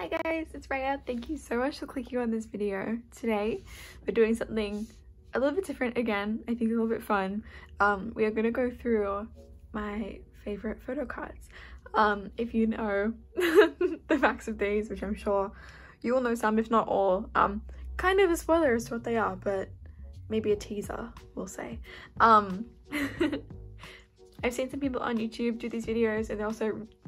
Hi guys, it's Raya. Thank you so much for clicking on this video. Today we're doing something a little bit different again. I think a little bit fun. We are going to go through my favorite photo cards. If you know the facts of these, which I'm sure you all know some if not all, kind of a spoiler as to what they are, but maybe a teaser, we'll say. I've seen some people on YouTube do these videos and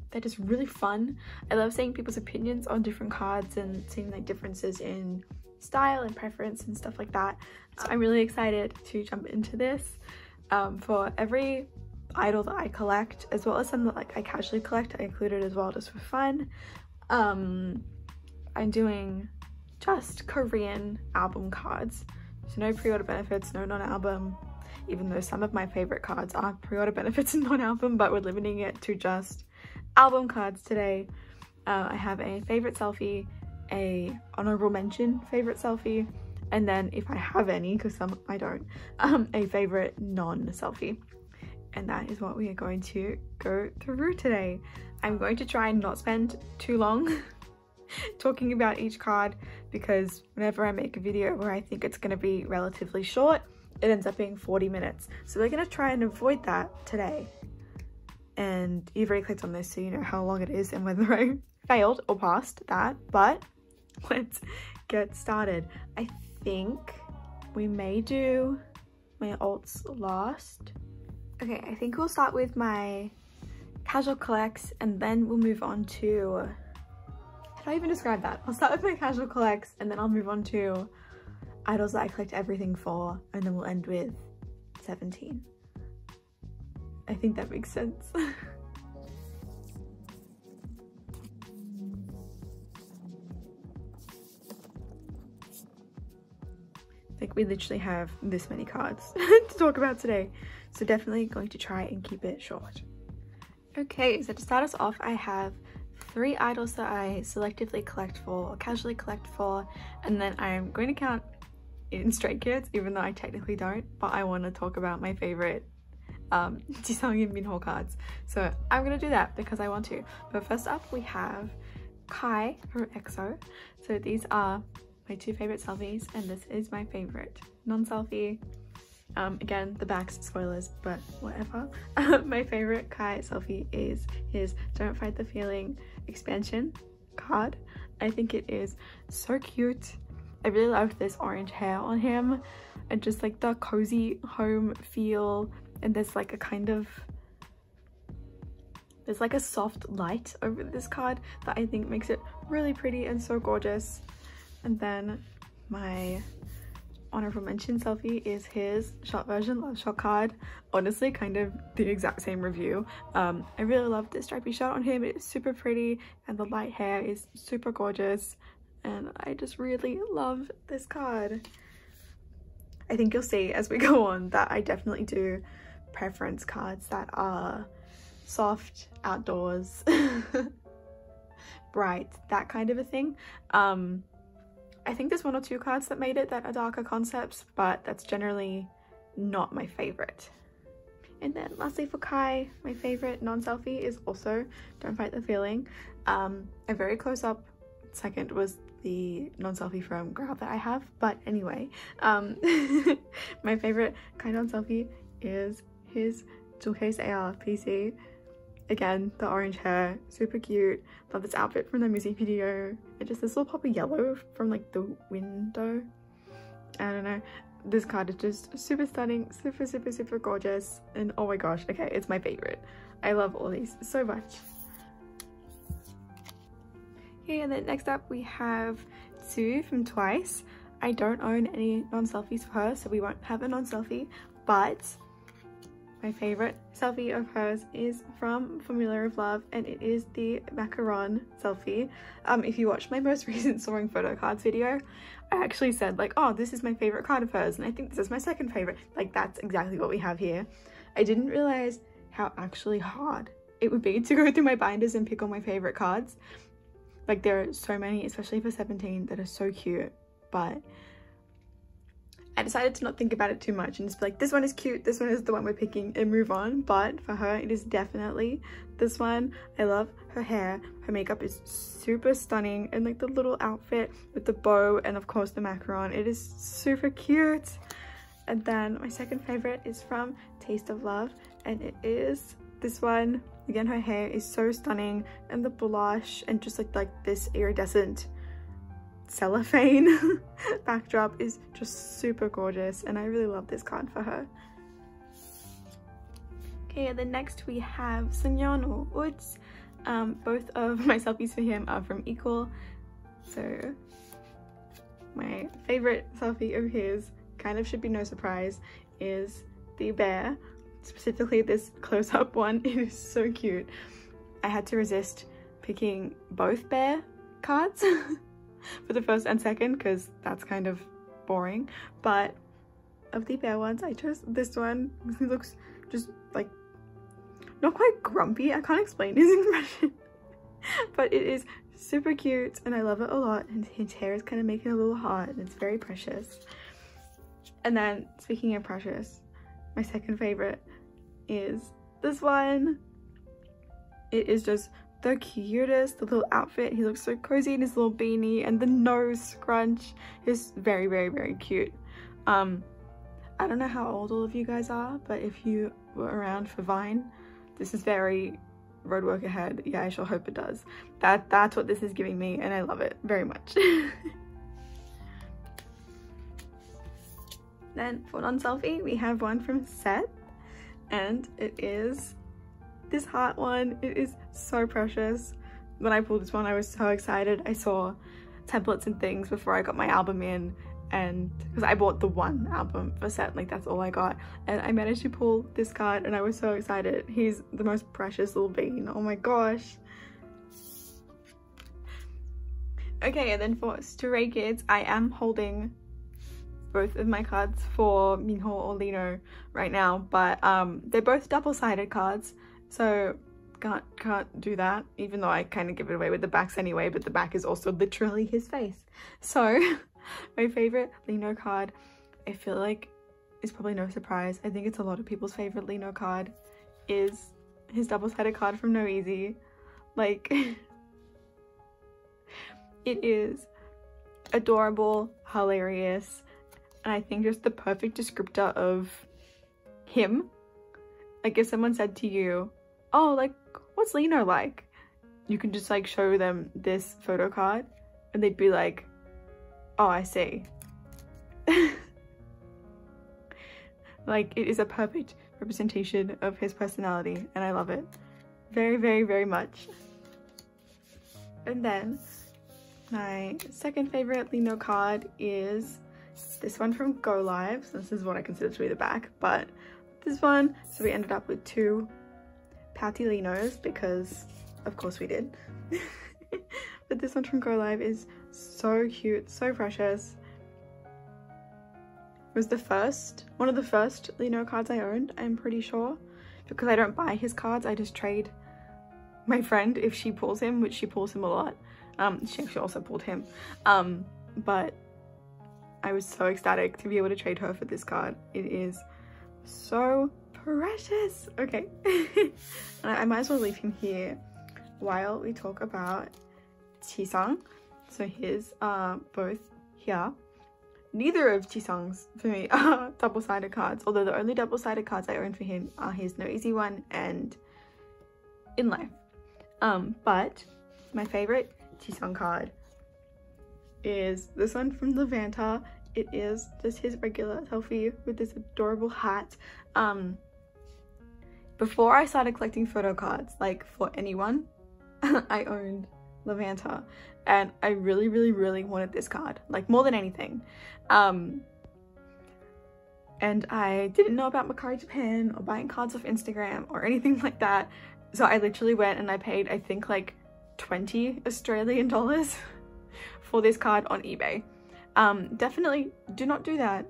they're just really fun. I love seeing people's opinions on different cards and seeing like differences in style and preference and stuff like that. So I'm really excited to jump into this. For every idol that I collect, as well as some that like I casually collect, I included as well just for fun. I'm doing just Korean album cards. So no pre-order benefits, no non-album, even though some of my favorite cards are pre-order benefits and non-album, but we're limiting it to just album cards today. I have a favorite selfie, a honorable mention favorite selfie, and then if I have any, because some I don't, a favorite non-selfie. And that is what we are going to go through today. I'm going to try and not spend too long talking about each card, because whenever I make a video where I think it's going to be relatively short, it ends up being 40 minutes. So we're going to try and avoid that today. And you've already clicked on this, so you know how long it is and whether I failed or passed that, but let's get started. I think we may do my alts last. Okay, I think we'll start with my casual collects and then we'll move on to, how do I even describe that? I'll start with my casual collects and then I'll move on to idols that I collect everything for, and then we'll end with 17. I think that makes sense. Like we literally have this many cards to talk about today, so definitely going to try and keep it short. Okay, so to start us off, I have 3 idols that I selectively collect for, or casually collect for, and then I'm going to count in Stray Kids, even though I technically don't, but I want to talk about my favorite Jisung and Minho cards, so I'm gonna do that because I want to. But first up we have Kai from EXO. So these are my 2 favorite selfies and this is my favorite non-selfie. Again, the back's spoilers, but whatever. My favorite Kai selfie is his Don't Fight the Feeling expansion card. I think it is so cute. I really love this orange hair on him and just like the cozy home feel. And there's like a kind of, there's like a soft light over this card that I think makes it really pretty and so gorgeous. And then my honorable mention selfie is his short version love shot card. Honestly, kind of the exact same review. I really love this stripy shot on him. It's super pretty and the light hair is super gorgeous. And I just really love this card. I think you'll see as we go on that I definitely do preference cards that are soft, outdoors, bright, that kind of a thing. I think there's 1 or 2 cards that made it that are darker concepts, but that's generally not my favorite. And then lastly for Kai, my favorite non-selfie is also Don't Fight the Feeling. A very close up second was the non-selfie from Growl that I have, but anyway, my favorite Kai non-selfie is his Jewelcase AR PC. Again, the orange hair, super cute. Love this outfit from the music video. And just this little pop of yellow from like the window. I don't know. This card is just super stunning, super gorgeous. And oh my gosh, okay, it's my favorite. I love all these so much. Okay, and then next up we have Sue from Twice. I don't own any non-selfies for her, so we won't have a non-selfie, but my favorite selfie of hers is from Formula of Love, and it is the macaron selfie. If you watched my most recent Soaring Photo Cards video, I actually said like, oh, this is my favorite card of hers, and I think this is my second favorite. Like, that's exactly what we have here. I didn't realize how actually hard it would be to go through my binders and pick all my favorite cards. Like, there are so many, especially for 17, that are so cute, but I decided to not think about it too much and just be like, this one is cute, this one is the one we're picking, and move on. But for her, it is definitely this one. I love her hair. Her makeup is super stunning, and like the little outfit with the bow and of course the macaron, it is super cute. And then my second favorite is from Taste of Love, and it is this one. Again, her hair is so stunning, and the blush and just like this iridescent cellophane backdrop is just super gorgeous, and I really love this card for her. Okay, and then next we have Sunyeon Woods. Both of my selfies for him are from Equal. So my favorite selfie of his, kind of should be no surprise, is the bear, specifically this close-up one. It is so cute. I had to resist picking both bear cards for the first and second because that's kind of boring, but of the bear ones I chose this one. He looks just like not quite grumpy. I can't explain his expression but it is super cute and I love it a lot, and his hair is kind of making a little heart and it's very precious. And then speaking of precious, my second favorite is this one. It is just the cutest. The little outfit, he looks so cozy in his little beanie, and the nose scrunch is very, very, very cute. I don't know how old all of you guys are, but if you were around for Vine, this is very roadwork ahead. Yeah, I sure hope it does. That's what this is giving me, and I love it very much. Then for non-selfie, we have one from Set, and it is this heart one. It is so precious. When I pulled this one, I was so excited. I saw templates and things before I got my album in, and because I bought the one album for Set, like that's all I got, and I managed to pull this card and I was so excited. He's the most precious little bean. Oh my gosh. Okay, and then for Stray Kids, I am holding both of my cards for Minho or Dino right now, but they're both double-sided cards, so can't do that, even though I kind of give it away with the backs anyway, but the back is also literally his face. So my favorite Dino card, I feel like is probably no surprise, I think it's a lot of people's favorite Dino card, is his double-sided card from No Easy. Like it is adorable, hilarious, and I think just the perfect descriptor of him. Like if someone said to you, oh, like what's Lino like, you can just like show them this photo card and they'd be like, oh, I see. Like it is a perfect representation of his personality, and I love it very, very, very much. And then my second favorite Lino card is this one from Go Live. So this is what I consider to be the back, but this one, so we ended up with two pouty Linos because of course we did. But this one from Go Live is so cute, so precious. It was one of the first Lino cards I owned, I'm pretty sure, because I don't buy his cards, I just trade my friend if she pulls him, which she pulls him a lot. She actually also pulled him, but I was so ecstatic to be able to trade her for this card. It is so precious. Okay. I might as well leave him here while we talk about Jisung. So his are both here. Neither of Jisung's for me are double-sided cards, although the only double-sided cards I own for him are his No Easy one and In Life. But my favorite Jisung card is this one from Levanta. It is just his regular selfie with this adorable hat. Before I started collecting photo cards, like for anyone, I owned Levanta, and I really, really, really wanted this card, like more than anything. And I didn't know about Mercari Japan or buying cards off Instagram or anything like that, so I literally went and I paid, I think, like 20 Australian dollars for this card on eBay. Definitely do not do that.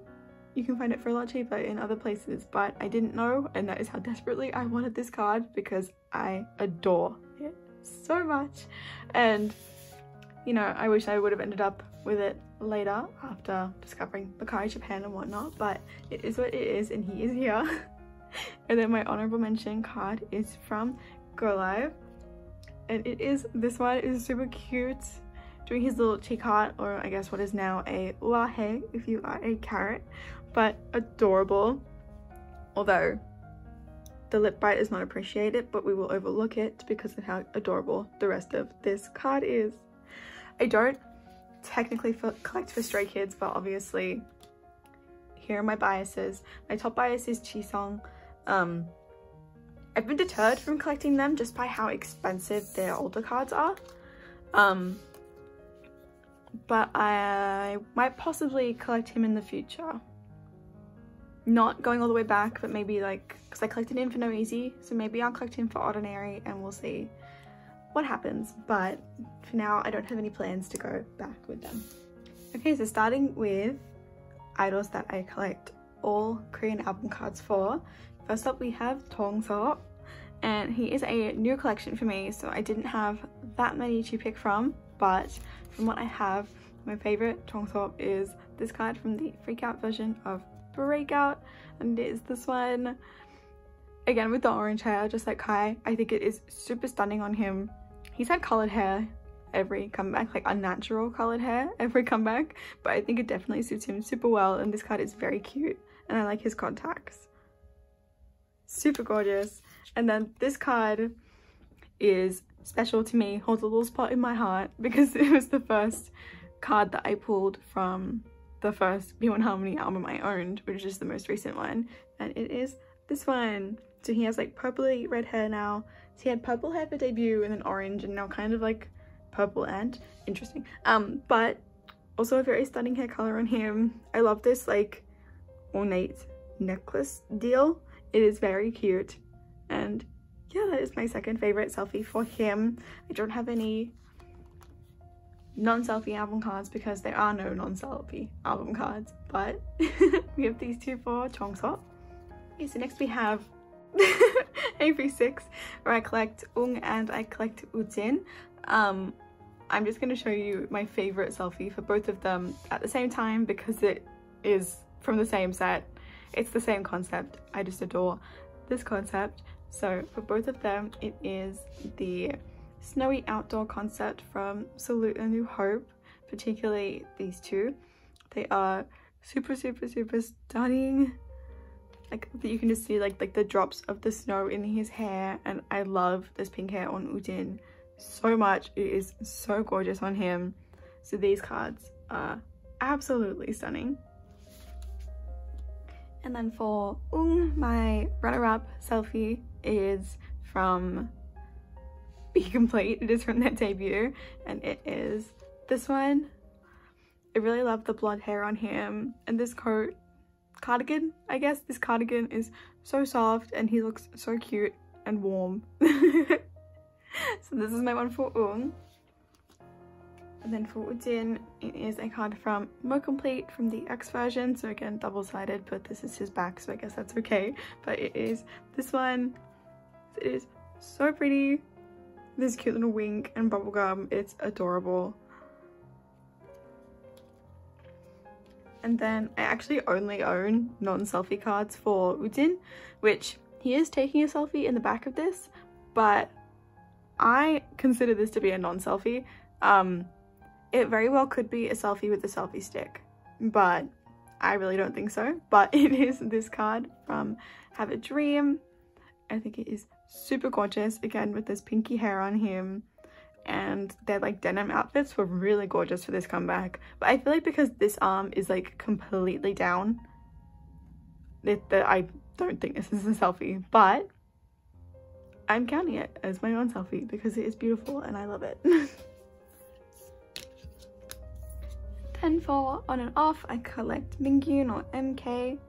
You can find it for a lot cheaper in other places, but I didn't know, and that is how desperately I wanted this card because I adore it so much. And you know, I wish I would have ended up with it later after discovering Bakari Japan and whatnot, but it is what it is and he is here. And then my honorable mention card is from Go Live, and it is this one. It is super cute, doing his little cheek heart, or I guess what is now a wahe if you are a carrot, but adorable. Although the lip bite is not appreciated, but we will overlook it because of how adorable the rest of this card is. I don't technically collect for Stray Kids, but obviously here are my biases. My top bias is Chisong. I've been deterred from collecting them just by how expensive their older cards are. But I might possibly collect him in the future. Not going all the way back, but maybe like, because I collected him for No Easy, so maybe I'll collect him for Ordinary and we'll see what happens. But for now, I don't have any plans to go back with them. Okay, so starting with idols that I collect all Korean album cards for. First up, we have Tongseop, and he is a new collection for me, so I didn't have that many to pick from, but from what I have, my favorite Tongseop is this card from the Freak Out version of Breakout, and it is this one. Again, with the orange hair, just like Kai, I think it is super stunning on him. He's had colored hair every comeback, like unnatural colored hair every comeback, but I think it definitely suits him super well, and this card is very cute, and I like his contacts. Super gorgeous. And then this card is special to me, holds a little spot in my heart, because it was the first card that I pulled from the first B1 Harmony album I owned, which is the most recent one, and it is this one. So he has like purpley red hair now. So he had purple hair for debut and then orange, and now kind of like purple and interesting. But also a very stunning hair color on him. I love this like ornate necklace deal. It is very cute, and yeah, that is my second favorite selfie for him. I don't have any non-selfie album cards because there are no non-selfie album cards, but we have these two for Tongseop. Okay, so next we have A36, where I collect Ung and I collect Ujin. I'm just going to show you my favorite selfie for both of them at the same time because it is from the same set. It's the same concept. I just adore this concept. So for both of them, it is the snowy outdoor concept from Salute a New Hope, particularly these two. They are super stunning. Like you can just see like the drops of the snow in his hair, and I love this pink hair on Ujin so much. It is so gorgeous on him. So these cards are absolutely stunning. And then for my runner-up selfie is from Be Complete. It is from their debut, and it is this one. I really love the blonde hair on him, and this cardigan, I guess. This cardigan is so soft and he looks so cute and warm. So this is my one for Ung. And then for Ujin, it is a card from More Complete from the X version. So again, double-sided, but this is his back, so I guess that's okay. But it is this one. It is so pretty. This cute little wink and bubblegum. It's adorable. And then I actually only own non-selfie cards for Ujin, which he is taking a selfie in the back of this, but I consider this to be a non-selfie. It very well could be a selfie with a selfie stick, but I really don't think so. But it is this card from Have a Dream. I think it is super gorgeous, again with this pinky hair on him, and their like denim outfits were really gorgeous for this comeback. But I feel like because this arm is like completely down, I don't think this is a selfie, but I'm counting it as my own selfie because it is beautiful and I love it. Then for on and off, I collect Mingyun or MK,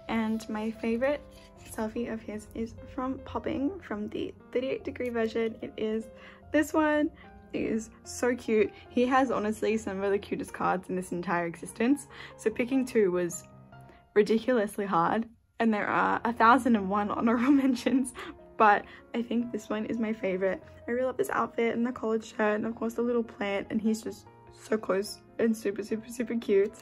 and my favorite selfie of his is from Popping from the 38-degree version. It is this one. It is so cute. He has honestly some of the cutest cards in this entire existence, so picking two was ridiculously hard, and there are 1001 honorable mentions, but I think this one is my favorite. I really love this outfit and the collared shirt and of course the little plant, and he's just so close and super cute.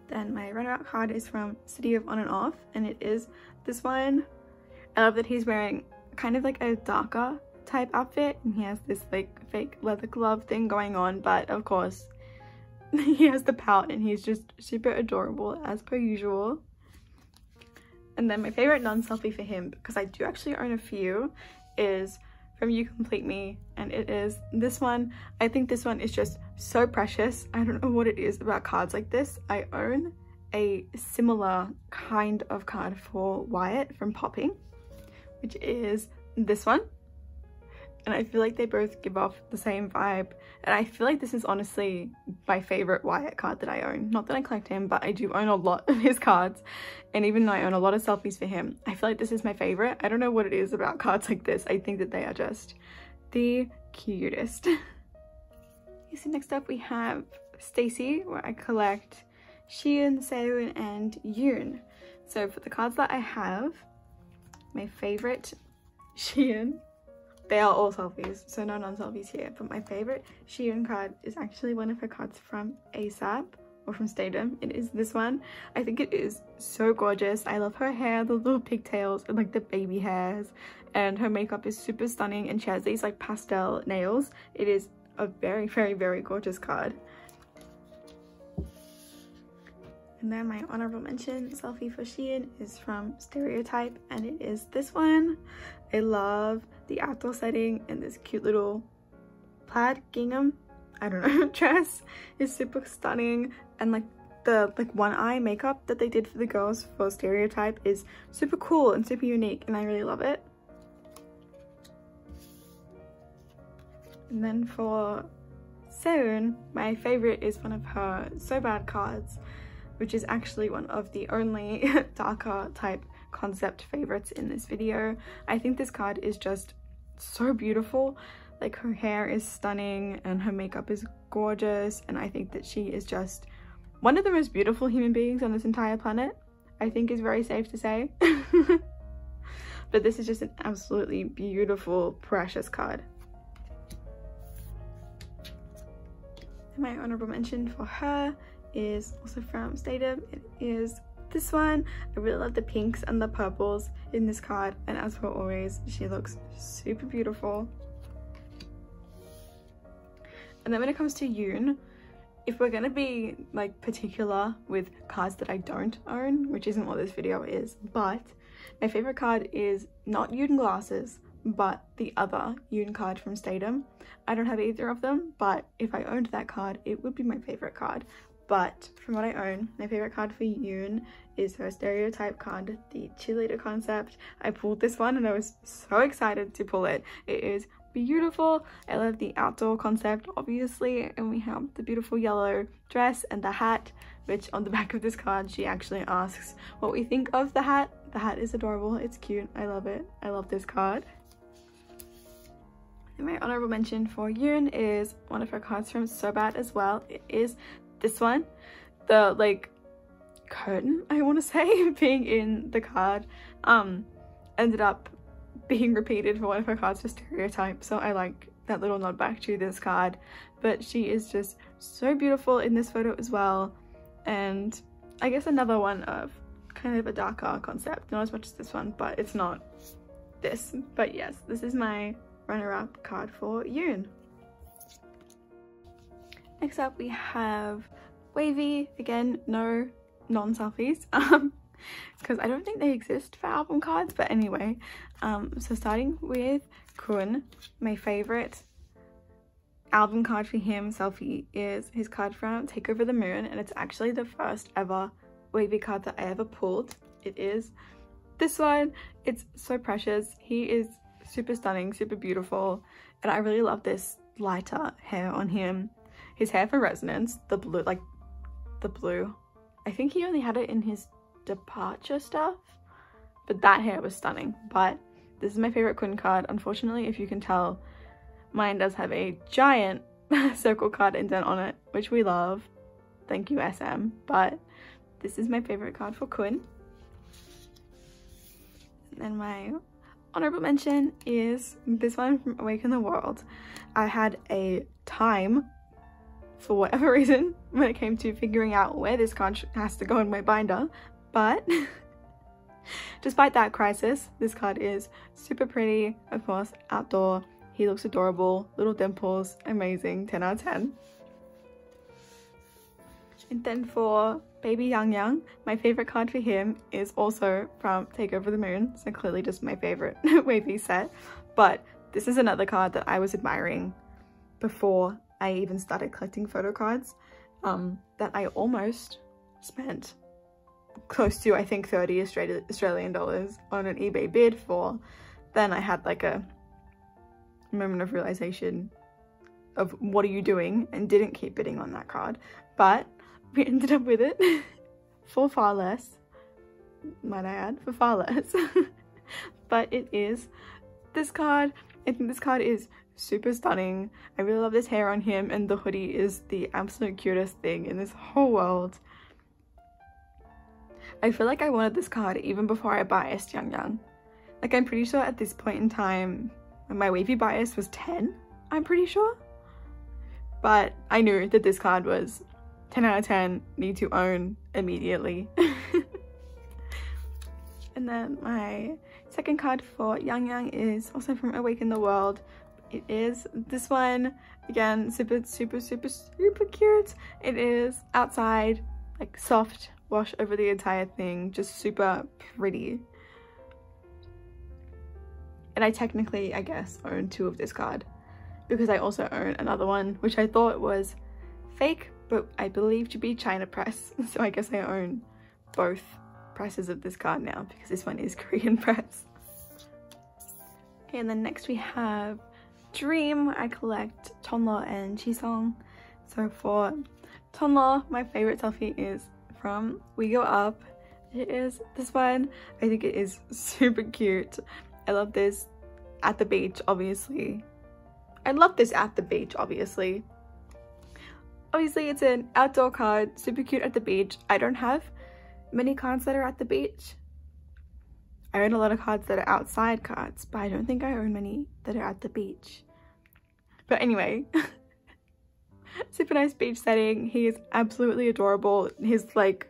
Then my runner-up card is from City of On and Off, and it is this one. I love that he's wearing kind of like a darker type outfit, and he has this like fake leather glove thing going on, but of course he has the pout and he's just super adorable as per usual. And then my favorite non-selfie for him, because I do actually own a few, is from You Complete Me, and it is this one. I think this one is just so precious. I don't know what it is about cards like this. I own a similar kind of card for Wyatt from Popping, which is this one, and I feel like they both give off the same vibe, and I feel like this is honestly my favorite Wyatt card that I own. Not that I collect him, but I do own a lot of his cards, and even though I own a lot of selfies for him, I feel like this is my favorite. I don't know what it is about cards like this. I think that they are just the cutest. So next up we have stayc, where I collect Sheehan, Sehun, and Yoon. So for the cards that I have, my favorite Sheehan, they are all selfies, so no non-selfies here, but my favorite Sheehan card is actually one of her cards from ASAP, or from Stadium. It is this one. I think it is so gorgeous. I love her hair, the little pigtails and like the baby hairs, and her makeup is super stunning, and she has these like pastel nails. It is a very gorgeous card. And then my honorable mention selfie for Sheehan is from Stereotype, and it is this one. I love the outdoor setting, and this cute little plaid gingham, I don't know, dress is super stunning, and like the one eye makeup that they did for the girls for Stereotype is super cool and super unique, and I really love it. And then for Cern, my favorite is one of her So Bad cards, which is actually one of the only darker type concept favorites in this video. I think this card is just so beautiful. Like, her hair is stunning and her makeup is gorgeous, and I think that she is just one of the most beautiful human beings on this entire planet. I think is very safe to say. But this is just an absolutely beautiful, precious card. And my honorable mention for her is also from Stadium. It is this one. I really love the pinks and the purples in this card, and as for always, she looks super beautiful. And then when it comes to Yoon, if we're gonna be like particular with cards that I don't own, which isn't what this video is, but my favorite card is not Yoon glasses, but the other Yoon card from Stadium. I don't have either of them, but if I owned that card, it would be my favorite card. But from what I own, my favorite card for Yoon is her Stereotype card, the cheerleader concept. I pulled this one and I was so excited to pull it. It is beautiful. I love the outdoor concept, obviously, and we have the beautiful yellow dress and the hat, which on the back of this card she actually asks what we think of the hat. The hat is adorable, it's cute, I love it. I love this card. And my honorable mention for Yoon is one of her cards from So Bad as well. It is this one. The like curtain, I want to say, being in the card ended up being repeated for one of her cards for Stereotype, so I like that little nod back to this card. But she is just so beautiful in this photo as well, and I guess another one of kind of a darker concept, not as much as this one, but it's not this. But yes, this is my runner-up card for Yoon. Next up we have wayv. Again, no non-selfies because I don't think they exist for album cards, but anyway, so starting with Kun, my favorite album card for him selfie is his card from Take Over the Moon, and it's actually the first ever wayv card that I ever pulled. It is this one. It's so precious. He is super stunning, super beautiful, and I really love this lighter hair on him. His hair for Resonance, the blue, like the blue, I think he only had it in his departure stuff, but that hair was stunning. But this is my favorite Kun card. Unfortunately, if you can tell, mine does have a giant circle card indent on it, which we love, thank you SM, but this is my favorite card for Kun. And my honorable mention is this one from Awaken the World. I had a time, for whatever reason, when it came to figuring out where this card has to go in my binder, but despite that crisis, this card is super pretty. Of course, outdoor, he looks adorable, little dimples, amazing, 10 out of 10. And then for Baby Yang Yang, my favorite card for him is also from Take Over the Moon, so clearly just my favorite wavy set, but this is another card that I was admiring before I even started collecting photo cards, that I almost spent close to, I think, 30 Australian dollars on an eBay bid for. Then I had like a moment of realization of what are you doing, and didn't keep bidding on that card, but we ended up with it for far less, might I add, for far less. But it is this card. I think this card is super stunning. I really love this hair on him, and the hoodie is the absolute cutest thing in this whole world. I feel like I wanted this card even before I biased Yang Yang. Like, I'm pretty sure at this point in time my wavy bias was 10, I'm pretty sure. But I knew that this card was 10 out of 10, need to own immediately. And then my second card for Yang Yang is also from Awaken the World. It is this one, again, super cute. It is outside, like soft wash over the entire thing, just super pretty. And I technically, I guess, own 2 of this card, because I also own another one which I thought was fake but I believe to be China press, so I guess I own both presses of this card now, because this one is Korean press. Okay, and then next we have Dream. I collect Tonlo and Chisong. So for Tonlo, my favorite selfie is from We Go Up. It is this one. I think it is super cute. I love this at the beach, obviously. Obviously, it's an outdoor card, super cute at the beach. I don't have many cards that are at the beach. I own a lot of cards that are outside cards, but I don't think I own many that are at the beach. But anyway, super nice beach setting. He is absolutely adorable. His like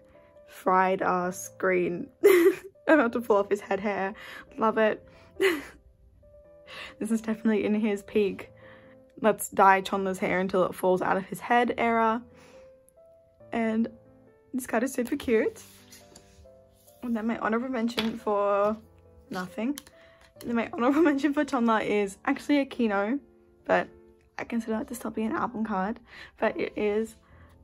fried ass green about to fall off his head hair. Love it. This is definitely in his peak let's dye Chonla's hair until it falls out of his head era. And this card is super cute. And then my honorable mention for nothing. And then my honorable mention for Chonla is actually a Kino, but I consider it to still be an album card. But it is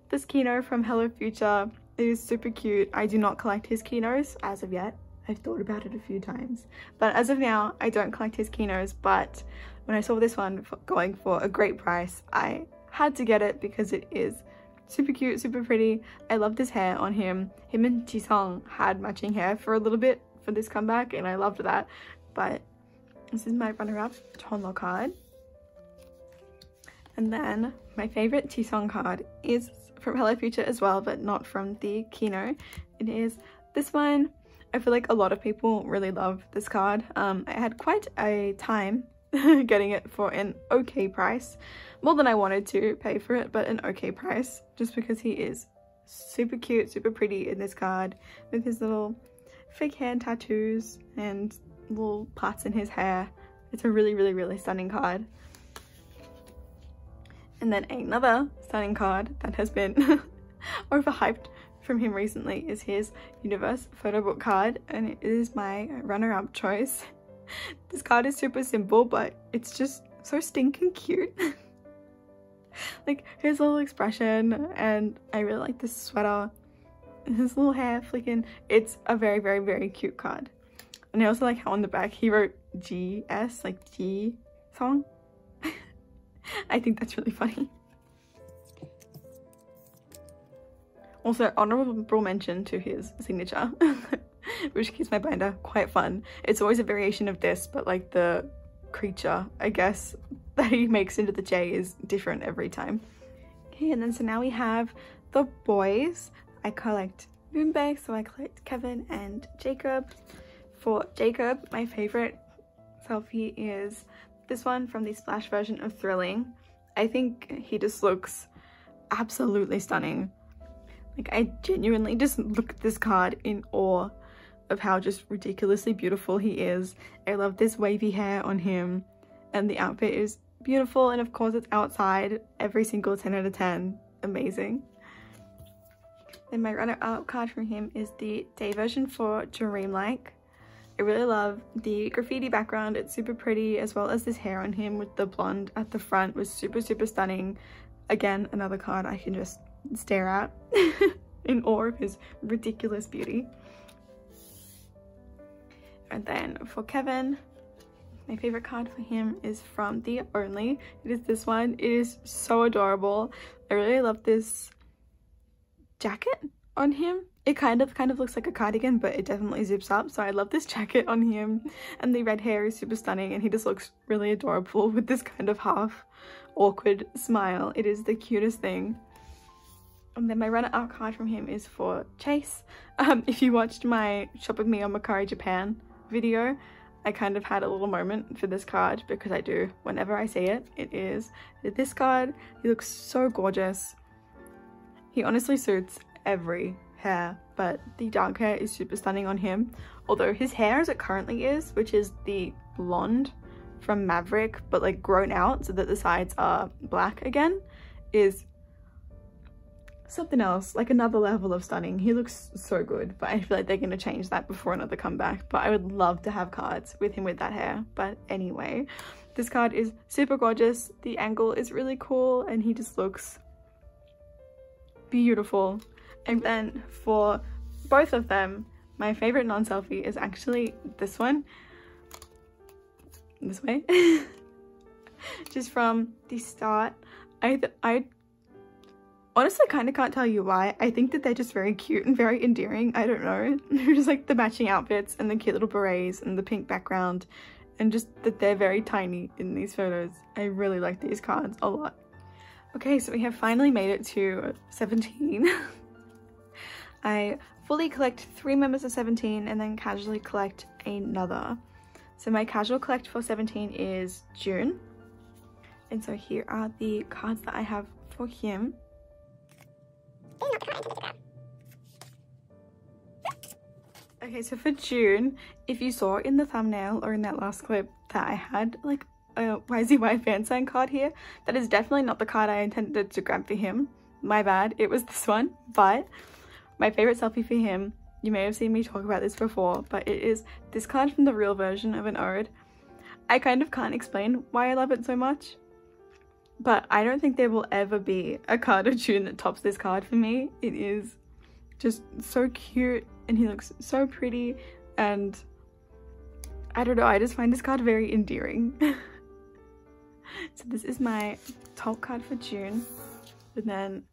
this Kino from Hello Future. It is super cute. I do not collect his Kinos as of yet. I've thought about it a few times, but as of now I don't collect his Kinos. But when I saw this one going for a great price, I had to get it because it is super cute, super pretty. I loved his hair on him. Him and Jisung had matching hair for a little bit for this comeback, and I loved that. But this is my runner-up Chonlo card. And then my favorite Jisung card is from Hello Future as well, but not from the Kino. It is this one. I feel like a lot of people really love this card. I had quite a time getting it for an okay price. More than I wanted to pay for it, but an okay price. Just because he is super cute, super pretty in this card. With his little fake hand tattoos and little parts in his hair. It's a really, really, really stunning card. And then another stunning card that has been overhyped from him recently is his Universe Photobook card, and it is my runner-up choice. This card is super simple, but it's just so stinking cute. Like his little expression, and I really like this sweater, his little hair flicking. It's a very, very, very cute card. And I also like how on the back he wrote GS, like G song. I think that's really funny. Also, honorable mention to his signature, which keeps my binder quite fun. It's always a variation of this, but like the creature, I guess, that he makes into the J is different every time. Okay, and then so now we have the boys. I collect Moonbag, so I collect Kevin and Jacob. For Jacob, my favorite selfie is this one from the Splash version of Thrilling. I think he just looks absolutely stunning. Like, I genuinely just look at this card in awe of how just ridiculously beautiful he is. I love this wavy hair on him, and the outfit is beautiful, and of course it's outside. Every single 10 out of 10. Amazing. Then my runner-up card from him is the day version for Dreamlike. I really love the graffiti background. It's super pretty, as well as this hair on him with the blonde at the front was super stunning. Again, another card I can just stare at in awe of his ridiculous beauty. And then for Kevin, my favorite card for him is from the Only. It is this one. It is so adorable. I really love this jacket on him. It kind of looks like a cardigan, but it definitely zips up, so I love this jacket on him. And the red hair is super stunning, and he just looks really adorable with this kind of half awkward smile. It is the cutest thing. And then my runner-up card from him is for Chase. If you watched my Shop With Me on Mercari Japan video, I kind of had a little moment for this card, because I do whenever I see it. It is this card. He looks so gorgeous. He honestly suits every hair, but the dark hair is super stunning on him. Although his hair as it currently is, which is the blonde from Maverick, but like grown out so that the sides are black again, is something else, like another level of stunning. He looks so good, but I feel like they're going to change that before another comeback. But I would love to have cards with him with that hair. But anyway, this card is super gorgeous. The angle is really cool, and he just looks beautiful. And then for both of them, my favorite non-selfie is actually this one. This way. Just from the start. I honestly kind of can't tell you why. I think that they're just very cute and very endearing. I don't know. Just like the matching outfits and the cute little berets and the pink background, and just that they're very tiny in these photos. I really like these cards a lot. Okay, so we have finally made it to 17. I fully collect 3 members of 17 and then casually collect another. So my casual collect for 17 is June. And so here are the cards that I have for him. Okay, so for June, if you saw in the thumbnail or in that last clip that I had like a YZY fan sign card here, that is definitely not the card I intended to grab for him. My bad, it was this one. But my favorite selfie for him, you may have seen me talk about this before, but it is this card from the real version of an ode. I kind of can't explain why I love it so much, but I don't think there will ever be a card of June that tops this card for me. It is just so cute, and he looks so pretty, and I don't know, I just find this card very endearing. So this is my top card for June. And then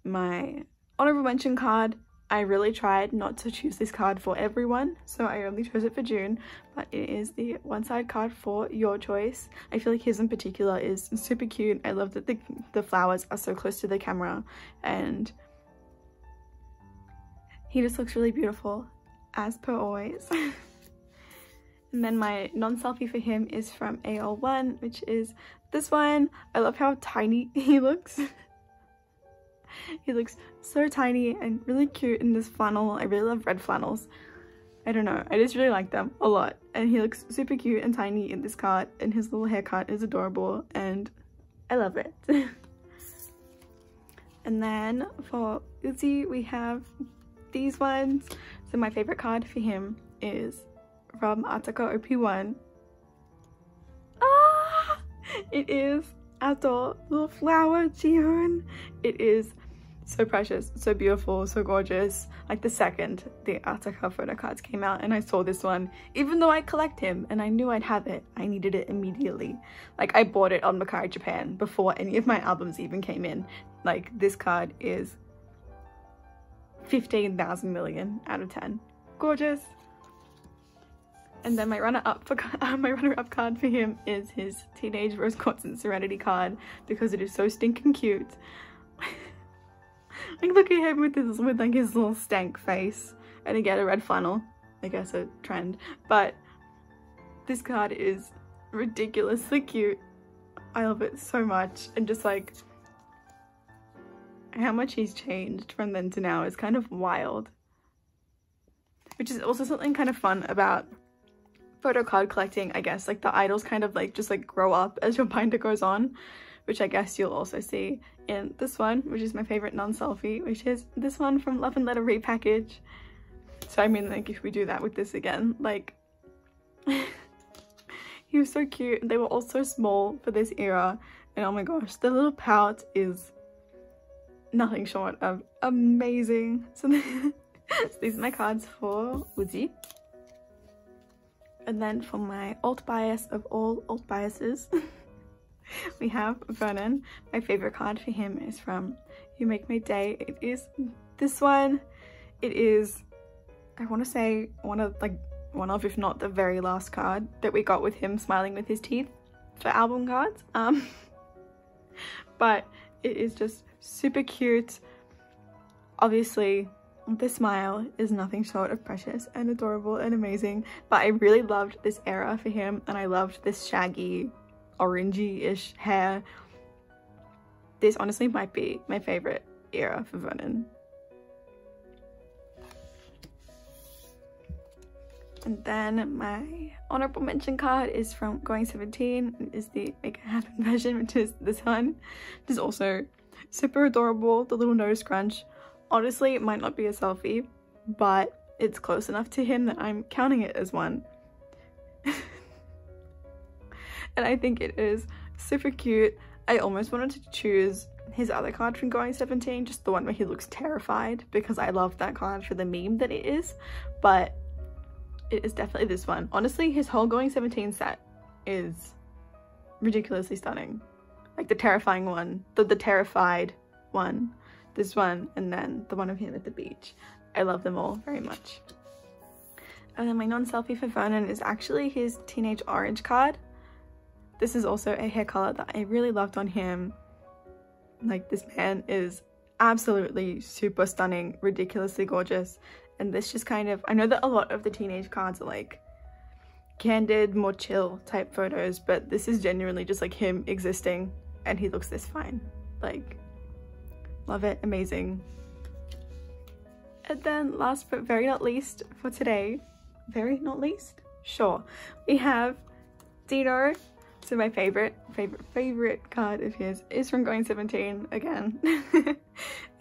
my honorable mention card, I really tried not to choose this card for everyone, so I only chose it for June, but it is the one side card for Your Choice. I feel like his in particular is super cute. I love that the flowers are so close to the camera, and he just looks really beautiful, as per always. And then my non-selfie for him is from AL1, which is this one. I love how tiny he looks. He looks so tiny and really cute in this flannel. I really love red flannels. I don't know, I just really like them a lot. And he looks super cute and tiny in this card, and his little haircut is adorable, and I love it. And then for Uzi, we have these ones. So my favorite card for him is from Ataka OP1. It is Ato, little flower Jihoon. It is so precious, so beautiful, so gorgeous. Like the second the Ataka photo cards came out and I saw this one, even though I collect him and I knew I'd have it, I needed it immediately. Like I bought it on Mercari Japan before any of my albums even came in. Like this card is 15,000 million out of 10. Gorgeous. And then my runner-up card for him is his Teenage Rose Quartz and Serenity card, because it is so stinking cute. Like look at him with like his little stank face, and again a red flannel, I guess a trend. But this card is ridiculously cute. I love it so much, and just like how much he's changed from then to now is kind of wild. Which is also something kind of fun about photo card collecting, I guess. Like the idols kind of like just like grow up as your binder goes on, which I guess you'll also see in this one, which is my favorite non-selfie, which is this one from Love and Letter Repackage. So I mean, like, if we do that with this again, like he was so cute. They were all so small for this era, and oh my gosh, the little pout is nothing short of amazing. So these are my cards for Uzi. And then for my alt bias of all alt biases, we have Vernon. My favorite card for him is from You Make My Day. It is this one. It is, I want to say, one of, if not the very last card that we got with him smiling with his teeth for album cards. But it is just super cute. Obviously, the smile is nothing short of precious and adorable and amazing, but I really loved this era for him, and I loved this shaggy, orangey-ish hair. This honestly might be my favorite era for Vernon. And then my honorable mention card is from Going 17. It is the Make It Happen version, which is this one. It is also super adorable, the little nose scrunch. Honestly, it might not be a selfie, but it's close enough to him that I'm counting it as one. And I think it is super cute. I almost wanted to choose his other card from Going 17, just the one where he looks terrified, because I love that card for the meme that it is, but it is definitely this one. Honestly, his whole Going 17 set is ridiculously stunning. Like the terrifying one, the terrified one, this one, and then the one of him at the beach. I love them all very much. And then my non-selfie for Vernon is actually his Teenage Orange card. This is also a hair color that I really loved on him. Like, this man is absolutely super stunning, ridiculously gorgeous. And this just kind of, I know that a lot of the teenage cards are like candid, more chill type photos, but this is genuinely just like him existing, and he looks this fine. Like, love it, amazing. And then last but very not least for today, very not least, sure, we have Dino. So my favorite card of his is from Going 17 again.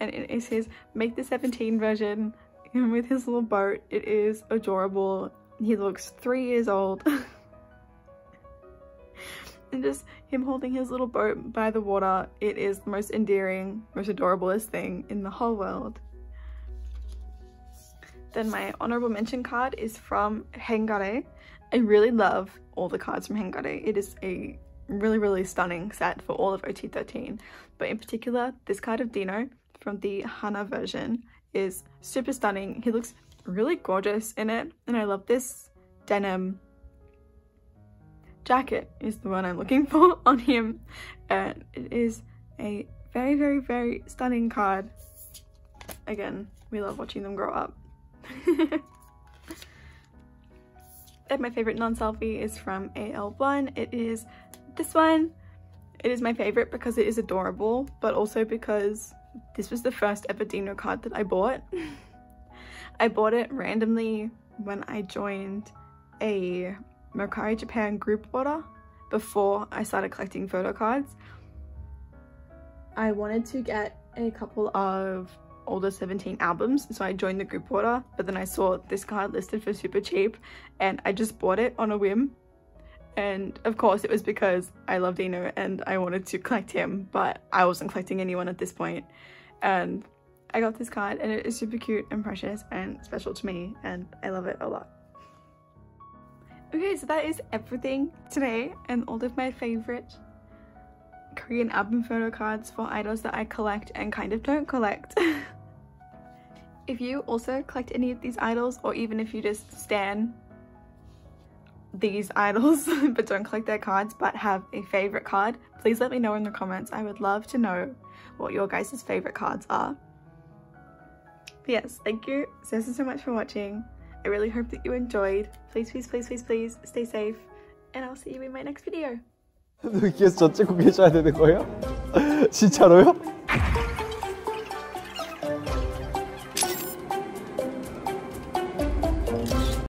And it is his Make the 17 version, him with his little boat. It is adorable. He looks 3 years old. And just him holding his little boat by the water, it is the most endearing, most adorablest thing in the whole world. Then my honorable mention card is from Hengare. I really love all the cards from Hengare. It is a really stunning set for all of OT13, but in particular this card of Dino from the Hana version is super stunning. He looks really gorgeous in it, and I love this denim jacket is the one I'm looking for on him, and it is a very stunning card. Again, we love watching them grow up. And my favorite non-selfie is from AL1. It is this one. It is my favorite because it is adorable, but also because this was the first ever Dino card that I bought. I bought it randomly when I joined a Mercari Japan group order before I started collecting photo cards. I wanted to get a couple of older 17 albums, so I joined the group order, but then I saw this card listed for super cheap and I just bought it on a whim. And of course it was because I love Dino and I wanted to collect him, but I wasn't collecting anyone at this point. And I got this card and it is super cute and precious and special to me, and I love it a lot. Okay, so that is everything today, and all of my favorite Korean album photo cards for idols that I collect and kind of don't collect. If you also collect any of these idols, or even if you just stan these idols but don't collect their cards but have a favorite card, please let me know in the comments. I would love to know what your guys' favorite cards are. But yes, thank you so much for watching. I really hope that you enjoyed. Please stay safe, and I'll see you in my next video. 계속 저 찍고 계셔야 되는 거예요? 진짜로요?